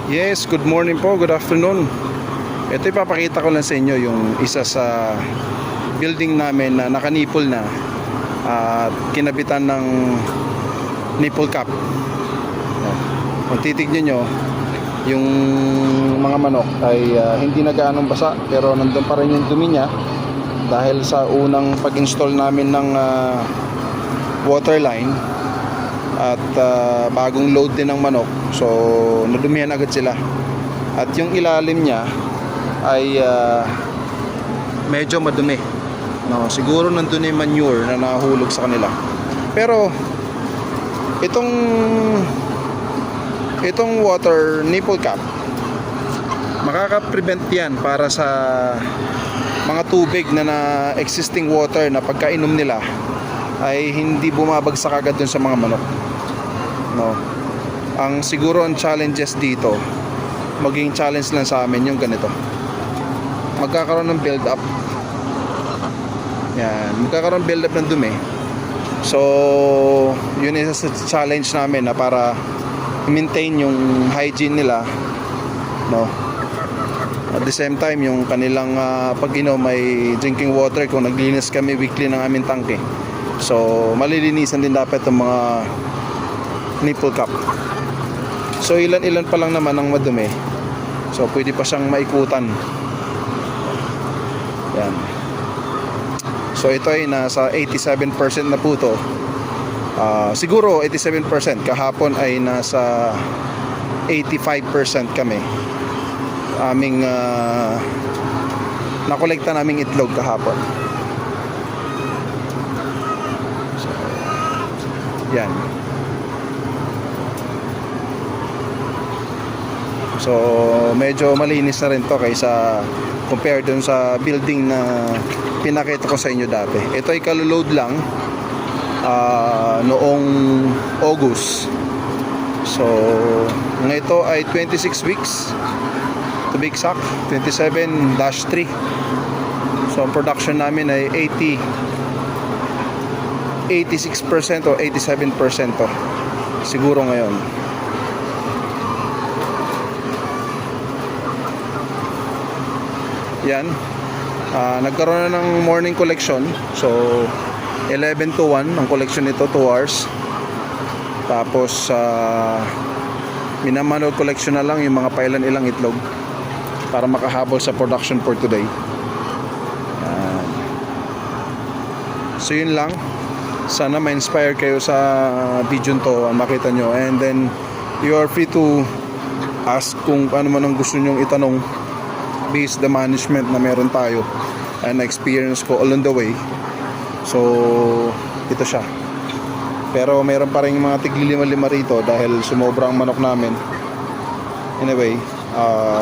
Yes, good morning po, good afternoon. Ito ipapakita ko lang sa inyo yung isa sa building namin na nakanipol na at kinabitan ng nipple cap. Kung titignan nyo, yung mga manok ay hindi na gaanong basa pero nandun pa rin yung dumi niya dahil sa unang pag-install namin ng water line at bagong load din ng manok, so nadumihan agad sila. At yung ilalim niya ay medyo madumi, no? Siguro nandun yung manure na nahulog sa kanila. Pero itong water nipple cap, makaka-prevent yan para sa mga tubig na existing water na pagkainom nila ay hindi bumabagsak agad dun sa mga manok, no? Ang siguro ang challenges dito, maging challenge lang sa amin yung ganito, magkakaroon ng build up. Yan, magkakaroon build up ng dumi. So yun isa sa challenge namin na para maintain yung hygiene nila, no? At the same time, yung kanilang pag-inom ay drinking water, kung naglinis kami weekly ng aming tangke, so malilinisan din dapat yung mga nipple cap. So ilan-ilan pa lang naman ang madumi, so pwede pa siyang maikutan. Yan. So ito ay nasa 87% na po to. Siguro 87%. Kahapon ay nasa 85% kami. Aming nakolekta naming itlog kahapon. So, yan. So medyo malinis na rin to kaysa compare dun sa building na pinakita ko sa inyo dati. Ito ay kaloload lang noong August. So ngayon ito ay 26 weeks to be exact, 27-3. So ang production namin ay 86% o 87% to siguro ngayon. Yan, nagkaroon na ng morning collection. So 11 to 1 ang collection nito, 2 hours. Tapos minamanual collection na lang yung mga pailan-ilang itlog para makahabol sa production for today. So yun lang, sana ma-inspire kayo sa video to, makita nyo, and then you are free to ask kung ano man ang gusto nyong itanong based the management na meron tayo and experience ko along the way. So ito siya, pero meron pa rin mga tigli-lima rito dahil sumobra ang manok namin. Anyway,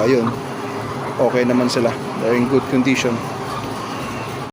yun, okay naman sila, they're in good condition.